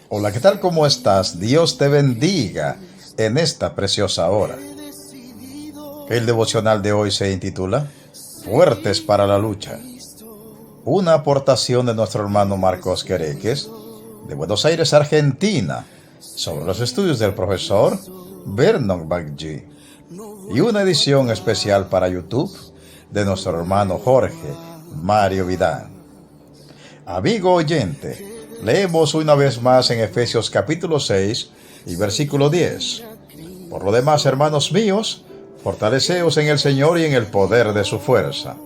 Hola, ¿qué tal? ¿Cómo estás? Dios te bendiga en esta preciosa hora. El devocional de hoy se intitula Fuertes para la lucha. Una aportación de nuestro hermano Marcos Quereques, de Buenos Aires, Argentina, sobre los estudios del profesor Vernon McGee. Y una edición especial para YouTube de nuestro hermano Jorge Mario Vidal. Amigo oyente, leemos una vez más en Efesios capítulo 6 y versículo 10. Por lo demás, hermanos míos, fortaleceos en el Señor y en el poder de su fuerza.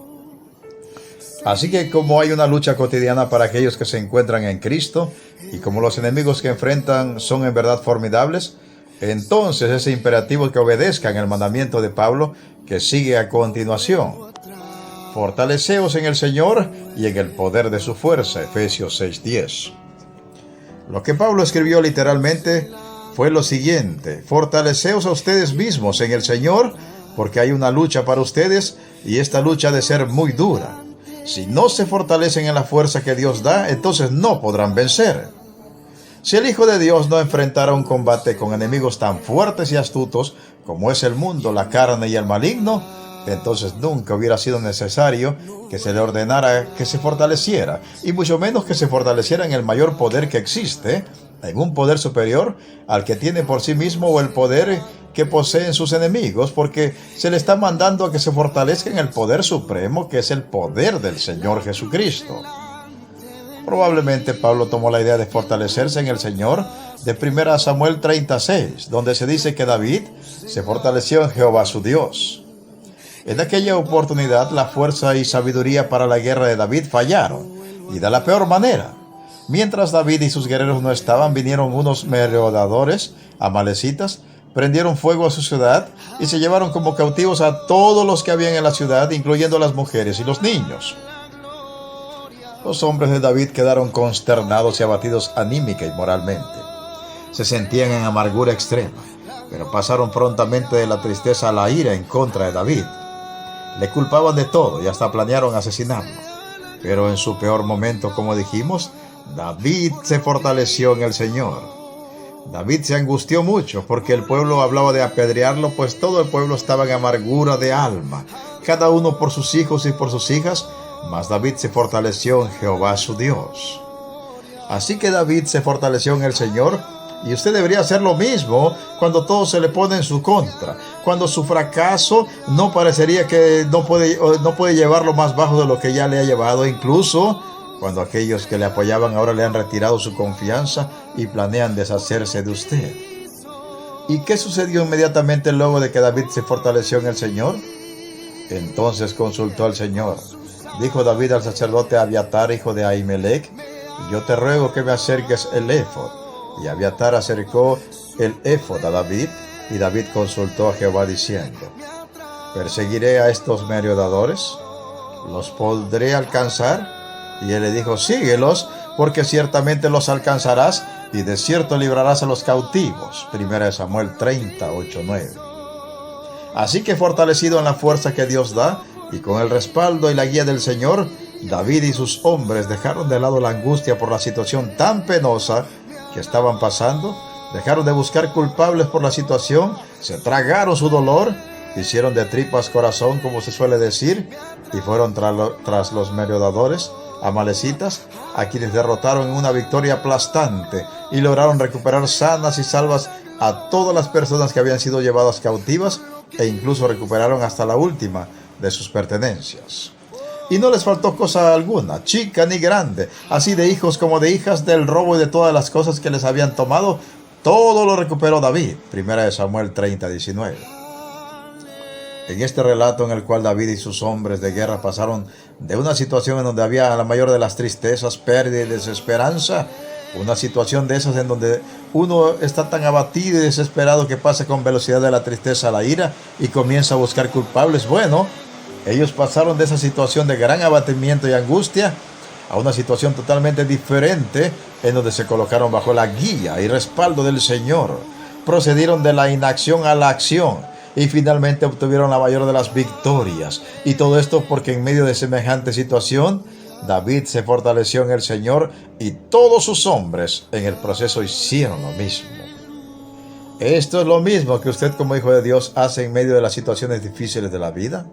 Así que como hay una lucha cotidiana para aquellos que se encuentran en Cristo, y como los enemigos que enfrentan son en verdad formidables, entonces es imperativo que obedezcan el mandamiento de Pablo que sigue a continuación. Fortaleceos en el Señor y en el poder de su fuerza, Efesios 6:10. Lo que Pablo escribió literalmente fue lo siguiente: fortaleceos a ustedes mismos en el Señor, porque hay una lucha para ustedes y esta lucha ha de ser muy dura. Si no se fortalecen en la fuerza que Dios da, entonces no podrán vencer. Si el Hijo de Dios no enfrentara un combate con enemigos tan fuertes y astutos como es el mundo, la carne y el maligno, entonces nunca hubiera sido necesario que se le ordenara que se fortaleciera, y mucho menos que se fortaleciera en el mayor poder que existe, en un poder superior al que tiene por sí mismo o el poder que poseen sus enemigos, porque se le está mandando a que se fortalezca en el poder supremo, que es el poder del Señor Jesucristo. Probablemente Pablo tomó la idea de fortalecerse en el Señor de 1 Samuel 36, donde se dice que David se fortaleció en Jehová su Dios. En aquella oportunidad, la fuerza y sabiduría para la guerra de David fallaron, y de la peor manera. Mientras David y sus guerreros no estaban, vinieron unos merodeadores amalecitas, prendieron fuego a su ciudad y se llevaron como cautivos a todos los que habían en la ciudad, incluyendo las mujeres y los niños. Los hombres de David quedaron consternados y abatidos anímica y moralmente. Se sentían en amargura extrema, pero pasaron prontamente de la tristeza a la ira en contra de David. Le culpaban de todo y hasta planearon asesinarlo. Pero en su peor momento, como dijimos, David se fortaleció en el Señor. David se angustió mucho porque el pueblo hablaba de apedrearlo, pues todo el pueblo estaba en amargura de alma, cada uno por sus hijos y por sus hijas, mas David se fortaleció en Jehová su Dios. Así que David se fortaleció en el Señor, y usted debería hacer lo mismo cuando todo se le pone en su contra, cuando su fracaso no parecería que no puede llevarlo más bajo de lo que ya le ha llevado, incluso cuando aquellos que le apoyaban ahora le han retirado su confianza y planean deshacerse de usted. ¿Y qué sucedió inmediatamente luego de que David se fortaleció en el Señor? Entonces consultó al Señor. Dijo David al sacerdote Abiatar, hijo de Ahimelech: yo te ruego que me acerques el éfod. Y Abiatar acercó el éfod a David, y David consultó a Jehová diciendo: ¿perseguiré a estos merodeadores? ¿Los podré alcanzar? Y él le dijo: síguelos, porque ciertamente los alcanzarás, y de cierto librarás a los cautivos. 1 Samuel 38:9. Así que fortalecido en la fuerza que Dios da, y con el respaldo y la guía del Señor, David y sus hombres dejaron de lado la angustia por la situación tan penosa que estaban pasando, dejaron de buscar culpables por la situación, se tragaron su dolor, hicieron de tripas corazón, como se suele decir, y fueron tras los merodeadores amalecitas, a quienes derrotaron en una victoria aplastante, y lograron recuperar sanas y salvas a todas las personas que habían sido llevadas cautivas, e incluso recuperaron hasta la última de sus pertenencias. Y no les faltó cosa alguna, chica ni grande, así de hijos como de hijas, del robo y de todas las cosas que les habían tomado. Todo lo recuperó David. 1 Samuel 30:19. En este relato en el cual David y sus hombres de guerra pasaron de una situación en donde había la mayor de las tristezas, pérdida y desesperanza, una situación de esas en donde uno está tan abatido y desesperado que pasa con velocidad de la tristeza a la ira y comienza a buscar culpables. Bueno, ellos pasaron de esa situación de gran abatimiento y angustia a una situación totalmente diferente, en donde se colocaron bajo la guía y respaldo del Señor. Procedieron de la inacción a la acción y finalmente obtuvieron la mayor de las victorias. Y todo esto porque en medio de semejante situación David se fortaleció en el Señor y todos sus hombres en el proceso hicieron lo mismo. Esto es lo mismo que usted como hijo de Dios hace en medio de las situaciones difíciles de la vida.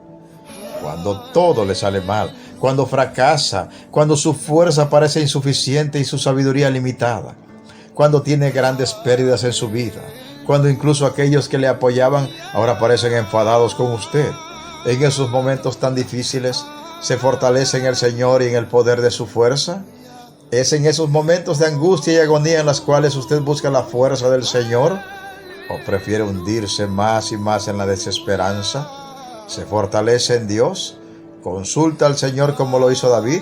Cuando todo le sale mal, cuando fracasa, cuando su fuerza parece insuficiente y su sabiduría limitada, cuando tiene grandes pérdidas en su vida, cuando incluso aquellos que le apoyaban ahora parecen enfadados con usted. En esos momentos tan difíciles, ¿se fortalece en el Señor y en el poder de su fuerza? ¿Es en esos momentos de angustia y agonía en las cuales usted busca la fuerza del Señor? ¿O prefiere hundirse más y más en la desesperanza? ¿Se fortalece en Dios? ¿Consulta al Señor como lo hizo David?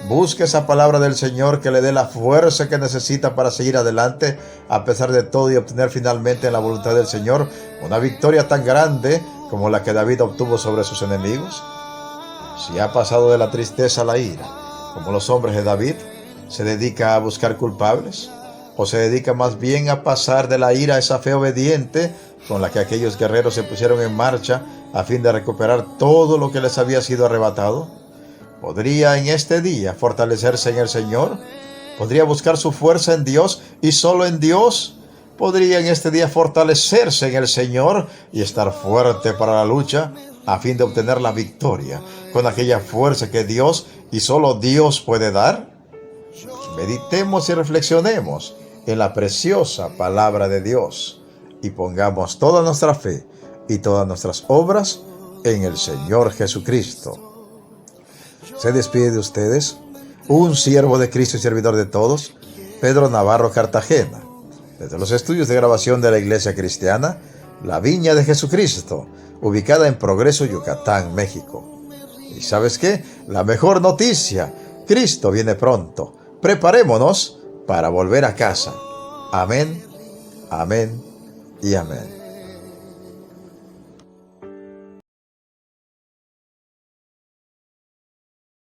Busque esa palabra del Señor que le dé la fuerza que necesita para seguir adelante a pesar de todo y obtener finalmente en la voluntad del Señor una victoria tan grande como la que David obtuvo sobre sus enemigos. Si ha pasado de la tristeza a la ira, como los hombres de David, ¿se dedica a buscar culpables? ¿O se dedica más bien a pasar de la ira a esa fe obediente con la que aquellos guerreros se pusieron en marcha a fin de recuperar todo lo que les había sido arrebatado? ¿Podría en este día fortalecerse en el Señor? ¿Podría buscar su fuerza en Dios y solo en Dios? ¿Podría en este día fortalecerse en el Señor y estar fuerte para la lucha a fin de obtener la victoria con aquella fuerza que Dios y solo Dios puede dar? Meditemos y reflexionemos en la preciosa palabra de Dios y pongamos toda nuestra fe y todas nuestras obras en el Señor Jesucristo. Se despide de ustedes un siervo de Cristo y servidor de todos, Pedro Navarro Cartagena, desde los estudios de grabación de la Iglesia Cristiana, La Viña de Jesucristo, ubicada en Progreso, Yucatán, México. ¿Y sabes qué? La mejor noticia, Cristo viene pronto. Preparémonos para volver a casa. Amén, amén y amén.